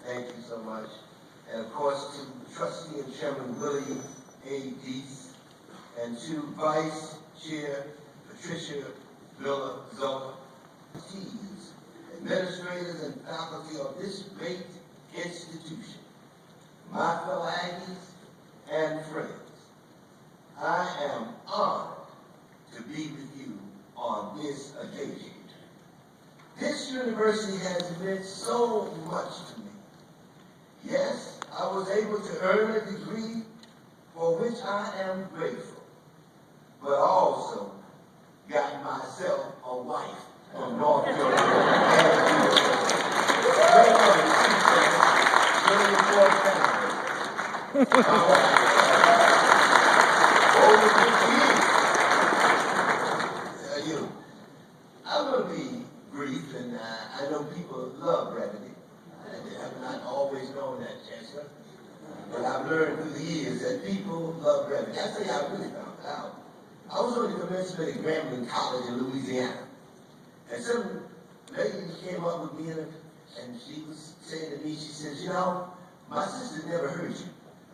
Thank you so much. And of course to Trustee and Chairman Willie A. Deese, and to Vice Chair Patricia Miller Zola, trustees, administrators, and faculty of this great institution, my fellow Aggies and friends, I am honored to be with you on this occasion. This university has meant so much to me. Yes, I was able to earn a degree for which I am grateful, but also got myself a wife from North Carolina. I'm going to be brief, and I know people love brevity. I've not always known that, Chancellor, but I've learned through the years that people love brevity. That's the way I really found out. I was on the commencement at Grambling College in Louisiana, and some lady came up with me, and she was saying to me, she says, you know, my sister never heard you.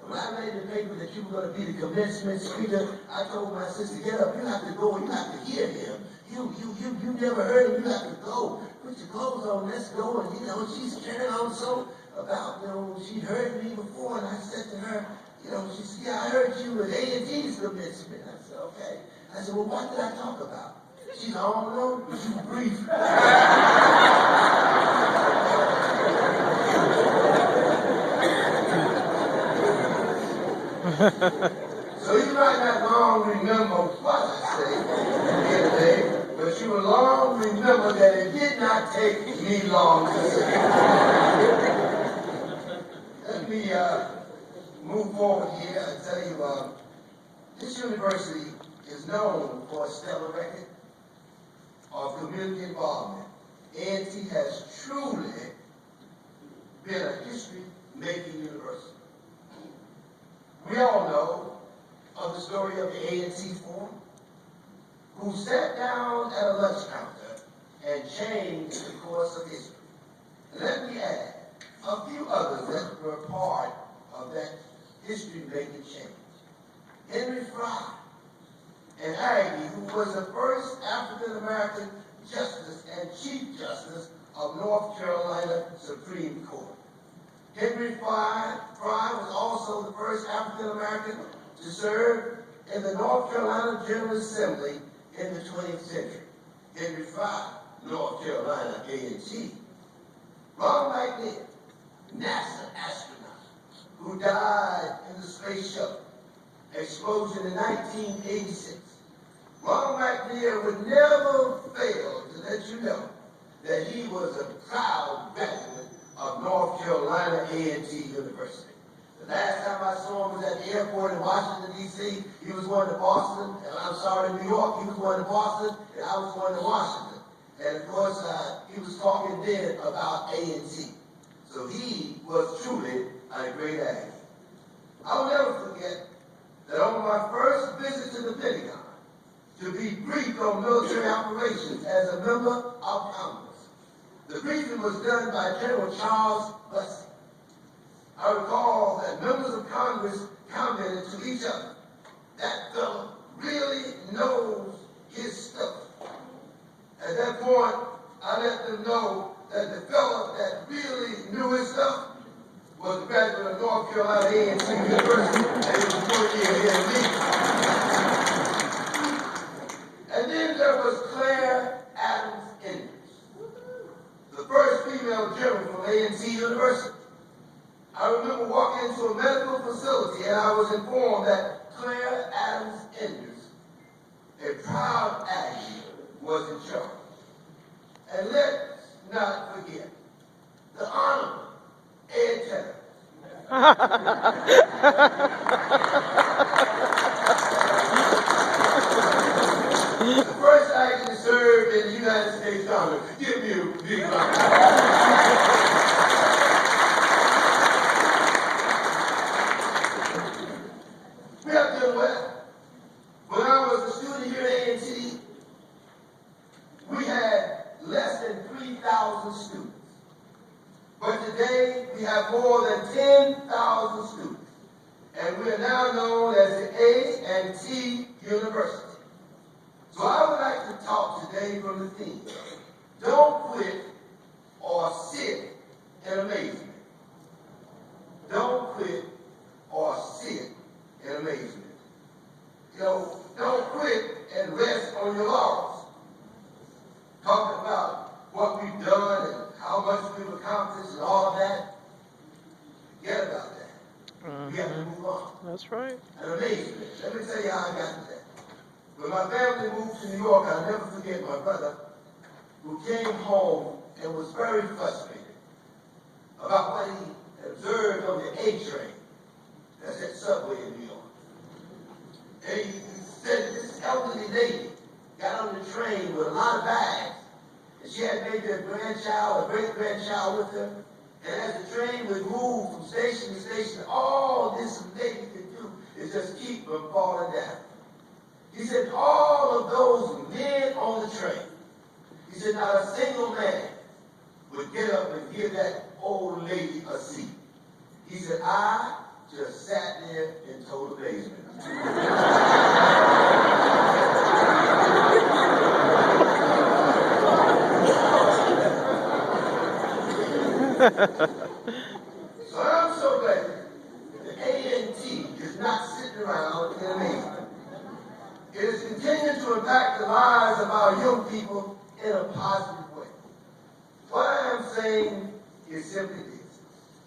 When I read in the paper that you were going to be the commencement speaker, I told my sister, get up, you have to go, you have to hear him. You never heard him, you have to go. Put your clothes on, let's go. And, she's carrying on so about, she'd heard me before, and I said to her, she said, yeah, I heard you at A&T's commencement. I said, okay. I said, well, what did I talk about? She said, I don't know, but you were brief. So you might not long remember what I say here today, but you will long remember that it did not take me long to say. Let me move forward here and tell you, this university is known for a stellar record of community involvement. N.C.A&T has truly been a history-making university. We all know of the story of the A&T Forum, who sat down at a lunch counter and changed the course of history. And let me add a few others that were part of that history-making change. Henry Fry, an Aggie who was the first African-American justice and Chief Justice of North Carolina Supreme Court. Henry Fry was also the first African-American to serve in the North Carolina General Assembly in the 20th century. Henry Fry, North Carolina A&T. Ronald McNair, NASA astronaut, who died in the space shuttle explosion in 1986. Ronald McNair would never fail to let you know that he was a proud graduate of North Carolina A&T University. The last time I saw him was at the airport in Washington, D.C. He was going to Boston, New York. He was going to Boston, and I was going to Washington. And of course, he was talking then about A&T. So he was truly a great Aggie. I'll never forget that on my first visit to the Pentagon, to be briefed on military operations as a member of Congress, the briefing was done by General Charles Bussey. I recall that members of Congress commented to each other, that fellow really knows his stuff. At that point, I let them know that the fellow that really knew his stuff was a graduate of North Carolina A&T University, and he was working here in me. And then there was Claire Adams Enders, the first female general from A&T University. I remember walking into a medical facility and I was informed that Claire Adams Enders, a proud Aggie, was in charge. And let's not forget the Honorable Ed Taylor. The first Aggie to serve in the United States Army. Give me a big round. We have done well. When I was a student here at A&T, we had less than 3,000 students. But today we have more than 10,000 students, and we are now known as the A&T University. So I would like to talk today from the theme, don't quit or sit in amazement. Don't quit or sit in amazement. Don't quit and rest on your laurels. Talking about what we've done and how much we've accomplished and all of that. Forget about that. We have to move on. That's right. And amazement. Let me tell you how I got to that. When my family moved to New York, I'll never forget my brother who came home and was very frustrated about what he observed on the A train. That's that subway in New York. And he said this elderly lady got on the train with a lot of bags. And she had maybe a grandchild, a great-grandchild with her. And as the train would move from station to station, all this lady could do is just keep from falling down. He said all of those men on the train, he said not a single man would get up and give that old lady a seat. He said, I just sat there in total amazement. So I'm so glad that A&T is not sitting around in amazement. It is continuing to impact the lives of our young people in a positive way. What I am saying is simply this.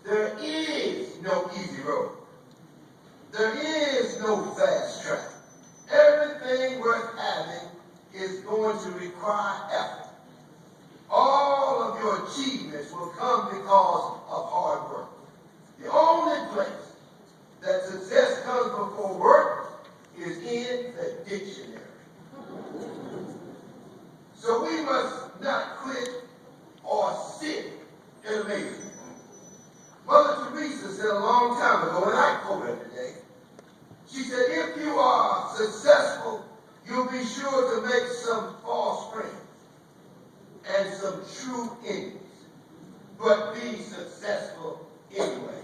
There is no easy road. There is no fast track. Everything worth having is going to require effort. All of your achievements will come because of hard work. The only place that success comes before work is in the dictionary. So we must not quit or sit in amazement. Mother Teresa said a long time ago, and I quote her today, she said, if you are successful, you'll be sure to make some false friends and some true enemies, but be successful anyway.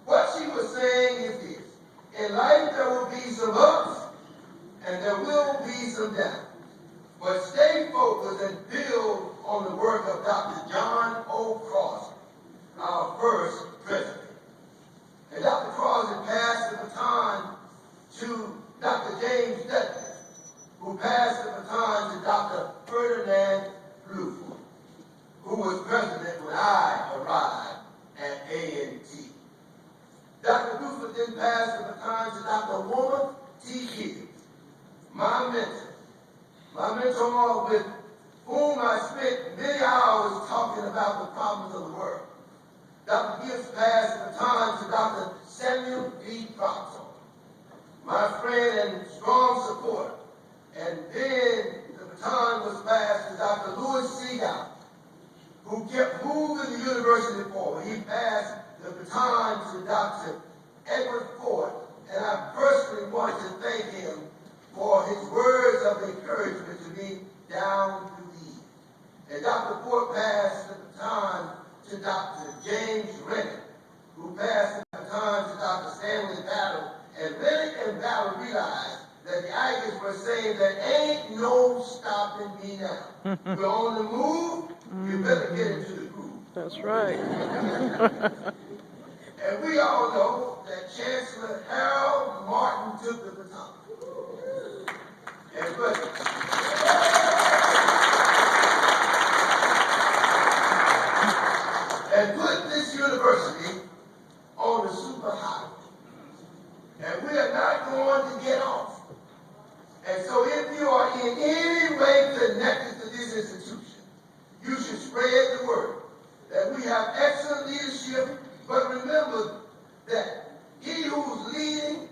What she was saying is this. In life there will be some ups and there will be some downs. But stay focused and build on the work of Dr. John O. Crosby, our first president. And Dr. Crosby passed the baton to Dr. James Dudley, who passed the baton to Dr. Ferdinand Bluford, who was president when I arrived at A&T. Dr. Edolphus then passed the baton to Dr. Woman T. Gibbs, my mentor with whom I spent many hours talking about the problems of the world. Dr. Gibbs passed the baton to Dr. Samuel D. Proctor, my friend and strong supporter. And then the baton was passed to Dr. Louis C. Gow, who kept moving the university forward. He passed the baton to Dr. Edward Ford, and I personally want to thank him for his words of encouragement to me down through the years. And Dr. Ford passed the baton to Dr. James Renner, who passed the baton to Dr. Stanley Battle, and Renner and Battle realized that the Ivans were saying there ain't no stopping me now. We're on the move, you better get into the groove. That's right. And we all know that Chancellor Harold Martin took the baton. And put this university on the superhighway. And we are not going to get off. And so if you are in any way connected to this institution, you should spread the word that we have excellent leadership, but remember that he who's leading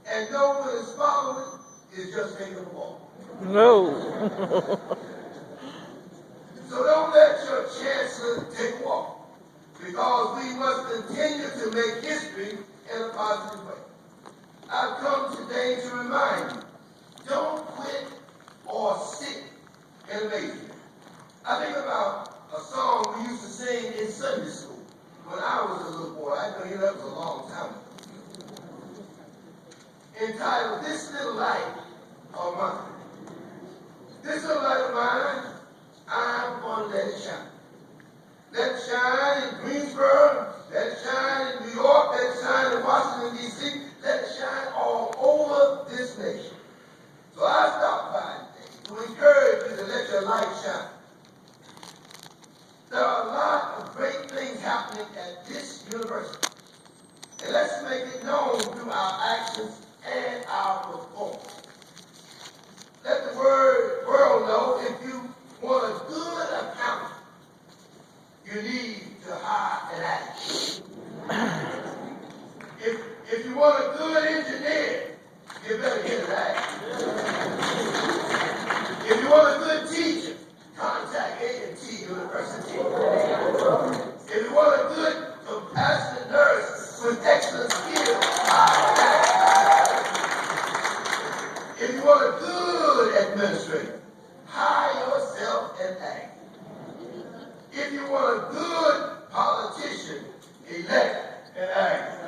and no one is following is just taking a walk. No. So don't let your chancellor take a walk, because we must continue to make history in a positive way. I've come today to remind you, don't quit or sit in amazement. I think about a song we used to sing in Sunday school. happening at this university. And let's make it known through our actions and our performance. Let the world know if you want a good accountant, you need to hire an advocate. If you want a good engineer, you better get an advocate. If you want a good teacher, contact N.C.A&T University. If you want a good, compassionate nurse with excellent skills, hire an advocate. If you want a good administrator, hire yourself an advocate. If you want a good politician, elect an advocate.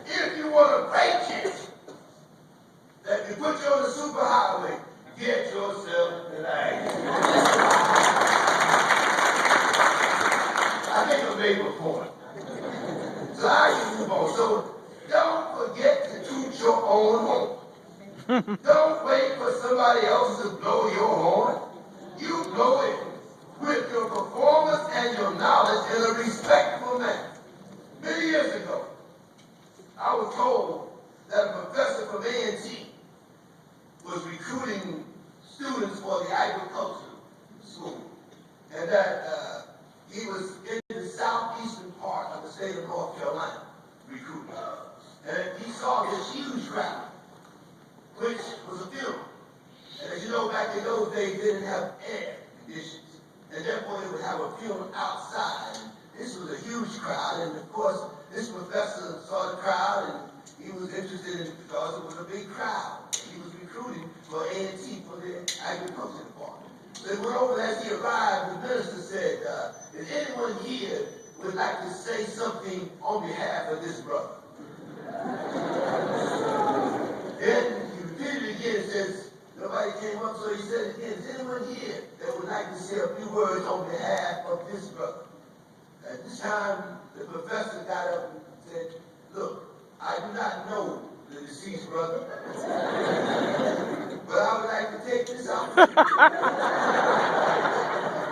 If you want a great kid that can put you on the superhighway, get yourself an advocate. I think I made my point. So I can move on. So don't forget to toot your own horn. Don't wait for somebody else to blow your horn. You blow it with your performance and your knowledge in a respectful manner. Many years ago, I was told that a professor from N.C.A&T was recruiting students for the agricultural school, and that he was in the southeastern part of the state of North Carolina recruiting. And he saw this huge crowd, which was a funeral. And as you know, back in those days, they didn't have air conditions. And therefore, they would have a funeral outside. And this was a huge crowd. And of course, this professor saw the crowd, and he was interested in it because it was a big crowd. He was recruiting for A&T for the agriculture department. So he went over as he arrived. The minister said, is anyone here would like to say something on behalf of this brother? Then he repeated it again and says, nobody came up, so he said it again, is anyone here that would like to say a few words on behalf of this brother? At this time, the professor got up and said, look, I do not know the deceased brother, but I would like to take this opportunity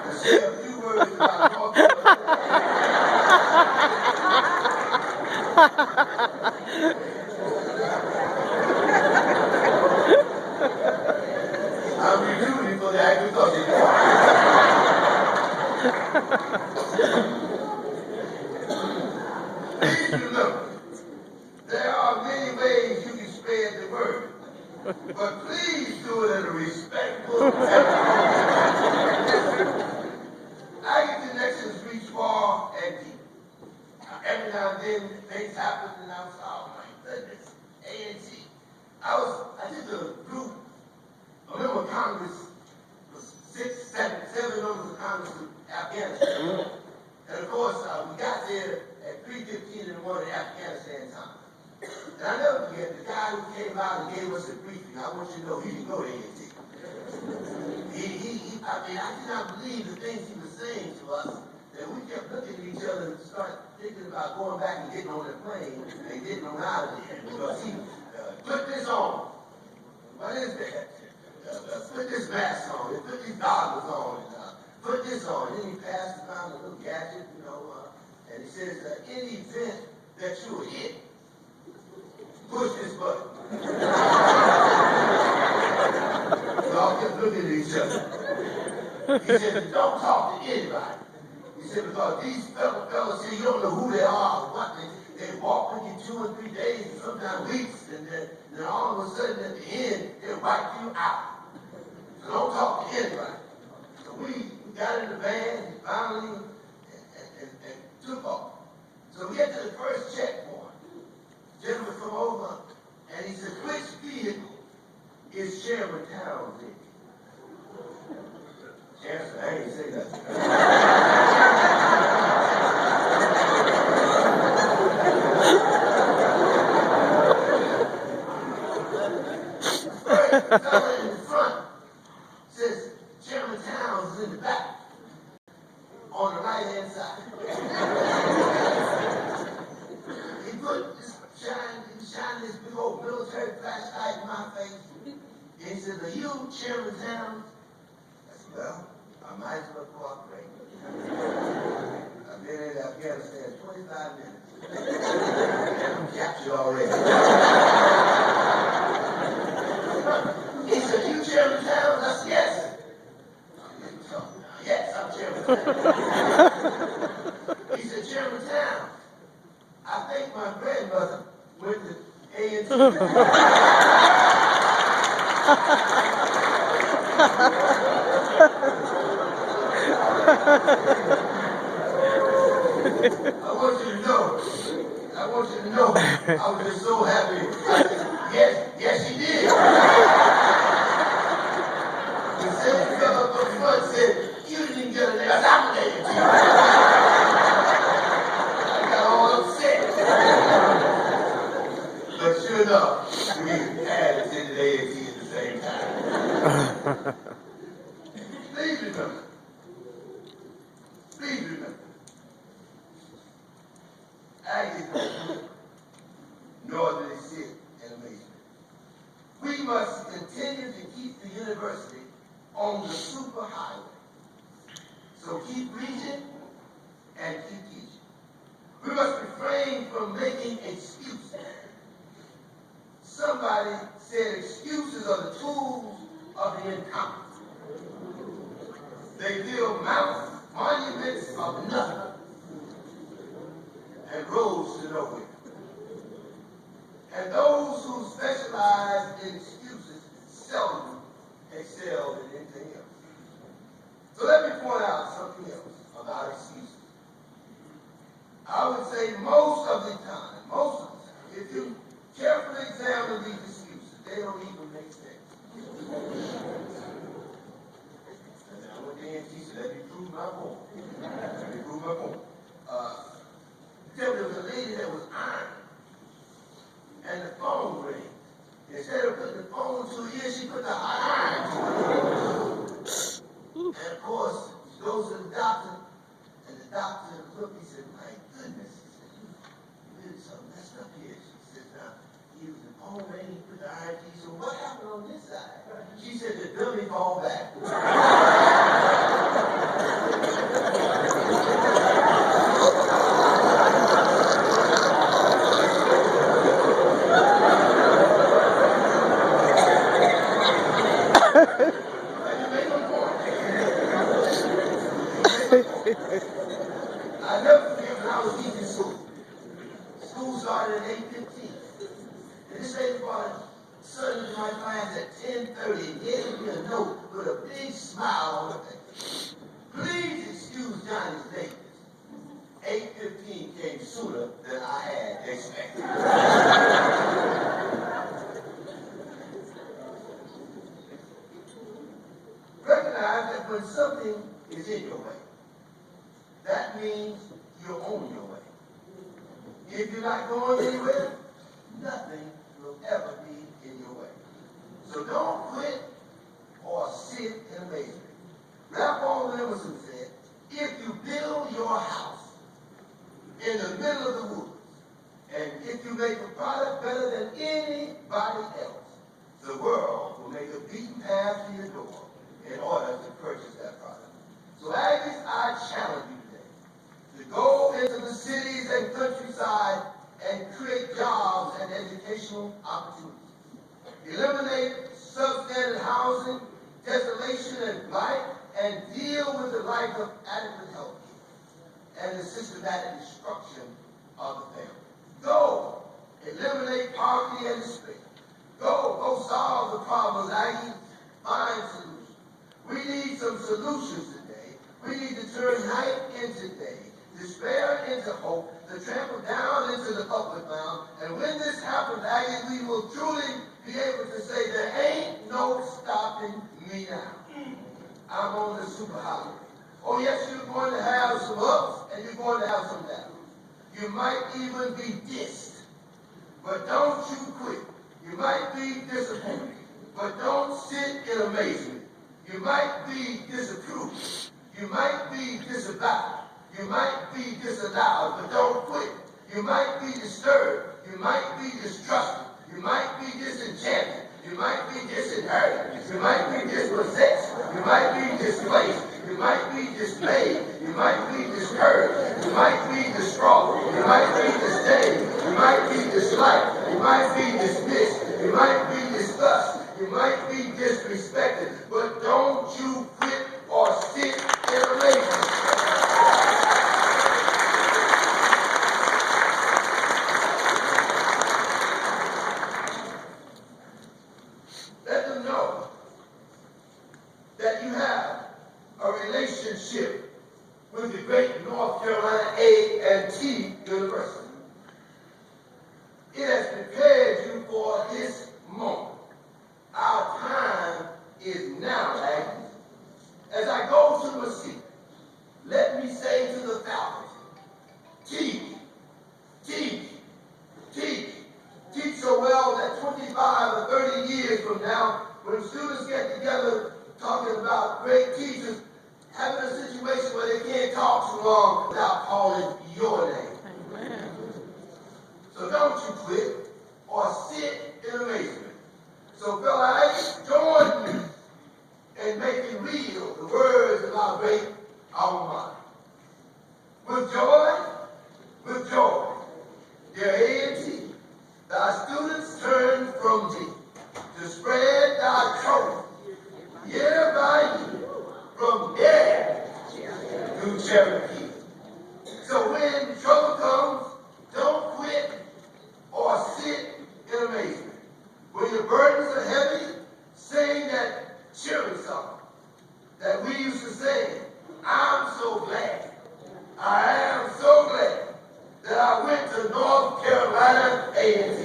to say a few words about North I'm recruiting for the agriculture department. Please remember, there are many ways you can spread the word, but please do it in a respectful manner. Agri-connections reach far and deep. Every now and then things happen, and I was, oh my goodness, A&T. I did a group, a member of Congress, seven members of Congress to Afghanistan. And of course, we got there at 3:15 in the morning Afghanistan time. And I never forget, the guy who came out and gave us a briefing, I want you to know he didn't go to A&T. I did not believe the things he was saying to us, that we kept looking at each other and started thinking about going back and getting on the plane and getting on out of there. Because he put this on. What is that? Put this mask on, put these goggles on, put this on. Then he passed around a little gadget, and he says, in the event that you were hit, push this button. We all kept looking at each other. He said, don't talk to anybody. He said, because these fellas here, you don't know who they are or what. They walk with you 2 and 3 days, and sometimes weeks, and then all of a sudden at the end, they wipe you out. So don't talk to anybody. So we got in the van and finally and took off. So we get to the first checkpoint. The gentleman come over and he said, which vehicle is Chairman Towns in? Chancellor, I ain't say nothing. First fellow in the front says Chairman Towns is in the back on the right-hand side. He shined this big old military flashlight in my face. And he said, are you Chairman Towns? I said, well, I might as well cooperate. I've been in Afghanistan 25 minutes. I'm captured already. He said, "You Chairman Towns?" I said, "Yes." "Yes, I'm Chairman Towns." He said, "Chairman Towns, I think my grandmother went to A&T." I want you to know, I was just so happy. I said, yes, he did. The same fellow up front said, "You didn't even get a name." I said, "I'm an A&T." I got all upset. But sure enough, we had attended A&T at the same time. Please remember, Aggies nor do they sit in amazement. We must continue to keep the university on the superhighway. So keep reaching and keep teaching. We must refrain from making excuses. Somebody said excuses are the tools of the incompetent. They build monuments of nothing and roads to nowhere. And those who specialize in excuses seldom excel in anything else. So let me point out something else about excuses. I would say most of the time, if you carefully examine these excuses, they don't even make sense. And I went to N.C.A&T, so let me prove my point. There was a lady that was ironing, and the phone rang. Instead of putting the phone to her ear, she put the hot iron to her ear. And of course, she goes to the doctor, and the doctor looked, he said, "My goodness," he said, "you did something messed up here." She said, "Now, he was the phone rang, he put the iron to you, so what happened on this side?" She said, "The dummy fall back." I never forget when I was teaching school. School started at 8:15. And this lady brought a son into my class at 10:30 and gave me a note with a big smile on her face. "Please excuse Johnny's lateness. 8:15 came sooner than I had expected." Recognize that when something is in your way, that means you're on your way. If you're not going anywhere, nothing will ever be in your way. So don't quit or sit in amazement. Ralph Waldo Emerson said, "If you build your house in the middle of the woods, and if you make a product better than anybody else, the world will make a beaten path to your door in order to purchase that product." So Aggies, I challenge you today to go into the cities and countryside and create jobs and educational opportunities. Eliminate substandard housing, desolation, and blight, and deal with the lack of adequate health care and the systematic destruction of the family. Go eliminate poverty and despair. Go solve the problems. Find solutions. We need some solutions today. We need to turn night into day, despair into hope, to trample down into the public ground. And when this happens, Aggie, we will truly be able to say there ain't no stopping me now. I'm on the superhighway. Oh yes, you're going to have some ups and you're going to have some downs. You might even be dissed, but don't you quit. You might be disappointed, but don't sit in amazement. You might be disapproved. You might be disavowed. You might be disallowed, but don't quit. You might be disturbed. You might be distrusted. You might be disenchanted. You might be disinherited. You might be dispossessed. You might be displaced. You might be dismayed. You might be discouraged. You might be distraught. You might be disdained. You might be disliked. You might be dismissed. You might be discussed. You might be disrespected. But don't you quit or sit in a lazy. Let them know that you have a relationship with the great North Carolina A&T University. It has prepared you for this moment. Our time is now, ladies. As I go to my seat, let me say to the faculty, teach, teach, teach, teach so well that 25 or 30 years from now, when students get together talking about great teachers, having a situation where they can't talk too long without calling your name. Amen. So don't you quit or sit in amazement. So fellas, join me in making real the words of our great alma mater. With joy, dear A&T, thy students turn from thee to spread thy trophy year by year from there to Cherokee. So when trouble comes, don't quit or sit in amazement. When your burdens are heavy, sing that cheering song that we used to sing. I'm so glad, I am so glad that I went to North Carolina A&T.